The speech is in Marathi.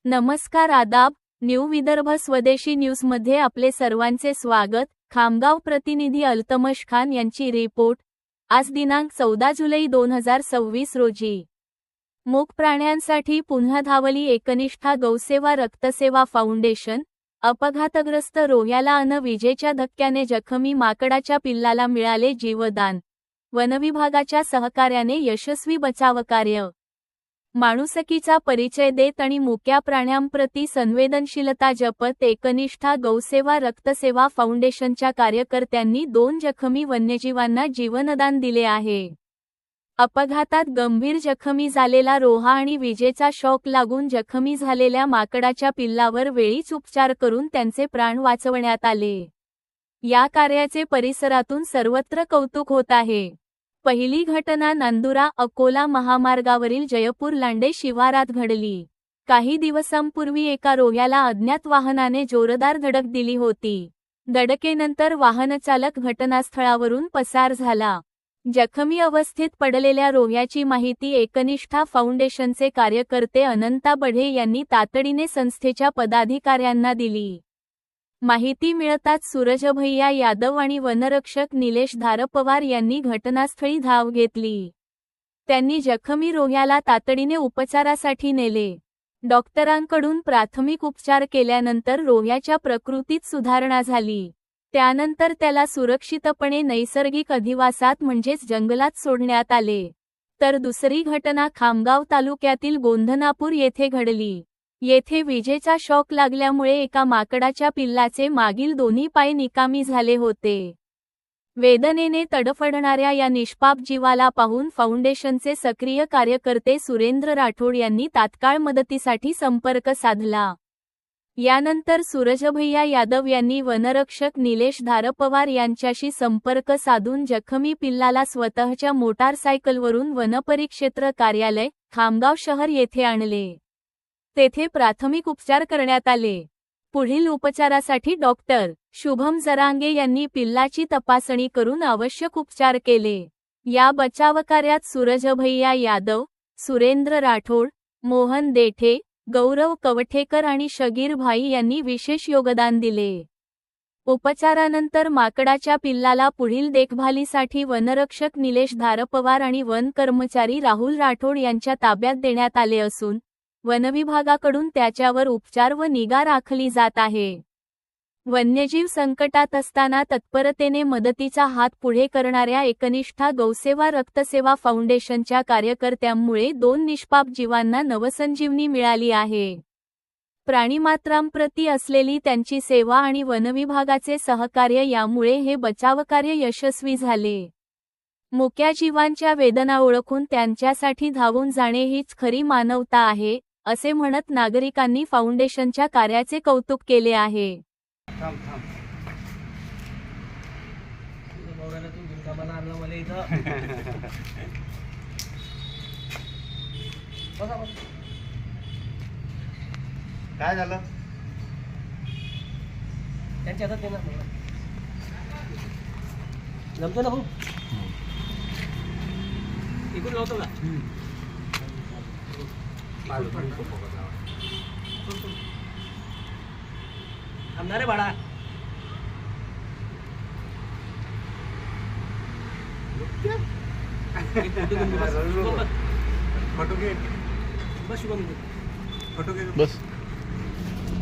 नमस्कार आदाब, न्यू विदर्भ स्वदेशी न्यूजमध्ये आपले सर्वांचे स्वागत। खामगाव प्रतिनिधी अल्तमश खान यांची रिपोर्ट। आज दिनांक 14 जुलै 2026 रोजी मूक प्राण्यांसाठी पुन्हा धावली एकनिष्ठा गौसेवा रक्तसेवा फाउंडेशन। अपघातग्रस्त रोह्याला अन विजेच्या धक्क्याने जखमी माकडाच्या पिल्लाला मिळाले जीवदान। वनविभागाच्या सहकार्याने यशस्वी बचावकार्य। माणुसकीचा परिचय देत आणि मुक्या प्राण्यांप्रती संवेदनशीलता जपत एकनिष्ठा गौसेवा रक्तसेवा फाउंडेशनच्या कार्यकर्त्यांनी 2 जखमी वन्यजीवांना जीवनदान दिले आहे। अपघातात गंभीर जखमी झालेला रोहा आणि विजेचा शॉक लागून जखमी झालेल्या माकडाच्या पिल्लावर वेळीच उपचार करून त्यांचे प्राण वाचवण्यात आले। या कार्याचे परिसरातून सर्वत्र कौतुक होत आहे। पहिली घटना नांदुरा अकोला महामार्गावरील जयपूर लांडे शिवारात घडली। काही दिवसांपूर्वी एका रोह्याला अज्ञात वाहनाने जोरदार धडक दिली होती। धडकेनंतर वाहनचालक घटनास्थळावरून पसार झाला। जखमी अवस्थेत पडलेल्या रोह्याची माहिती एकनिष्ठा फाउंडेशनचे कार्यकर्ते अनंता बढे यांनी तातडीने संस्थेच्या पदाधिकाऱ्यांना दिली। माहिती मिळताच सूरजभैया यादव आणि वनरक्षक निलेश धारपवार यांनी घटनास्थळी धाव घेतली। त्यांनी जखमी रोह्याला तातडीने उपचारासाठी नेले। डॉक्टरांकडून प्राथमिक उपचार केल्यानंतर रोह्याच्या प्रकृतीत सुधारणा झाली। त्यानंतर त्याला सुरक्षितपणे नैसर्गिक अधिवासात म्हणजेच जंगलात सोडण्यात आले। तर दुसरी घटना खामगाव तालुक्यातील गोंधनापूर येथे घडली। येथे विजेचा शॉक लागल्यामुळे एका माकडाच्या पिल्लाचे मागील दोन्ही पाय निकामी झाले होते। वेदनेने तडफडणाऱ्या या निष्पाप जीवाला पाहून फाउंडेशनचे सक्रिय कार्यकर्ते सुरेंद्र राठोड यांनी तात्काळ मदतीसाठी संपर्क साधला। यानंतर सूरजभैया यादव यांनी वनरक्षक निलेश धारपवार यांच्याशी संपर्क साधून जखमी पिल्लाला स्वतःच्या मोटारसायकलवरून वनपरिक्षेत्र कार्यालय खामगाव शहर येथे आणले। तेथे प्राथमिक उपचार करण्यात आले। पुढील उपचारासाठी डॉक्टर शुभम जरांगे यांनी पिल्लाची तपासणी करून आवश्यक उपचार केले। या बचावकार्यात सूरजभैया यादव, सुरेंद्र राठोड, मोहन देठे, गौरव कवठेकर आणि शगीर भाई यांनी विशेष योगदान दिले। उपचारानंतर माकडाच्या पिल्लाला पुढील देखभालीसाठी वनरक्षक निलेश धारपवार आणि वन कर्मचारी राहुल राठोड यांच्या ताब्यात देण्यात आले असून वनविभागाकडून त्याच्यावर उपचार व निगा राखली जात आहे। वन्यजीव संकटात असताना तत्परतेने मदतीचा हात पुढे करणाऱ्या एकनिष्ठा गौसेवा रक्तसेवा फाउंडेशनच्या कार्यकर्त्यांमुळे 2 निष्पाप जीवांना नवसंजीवनी मिळाली आहे। प्राणीमात्रांप्रती असलेली त्यांची सेवा आणि वनविभागाचे सहकार्य यामुळे हे बचावकार्य यशस्वी झाले। मुक्या जीवांच्या वेदना ओळखून त्यांच्यासाठी धावून जाणे हीच खरी मानवता आहे, असे म्हणत नागरिकांनी फाउंडेशनच्या कार्याचे कौतुक केले आहे। काय झालं? त्यांच्या हातात देणार मला जमतो ना भाऊ इकडून लावतो का थांबणार रे बाळा फोटो घे बस शुभम फोटो घे बस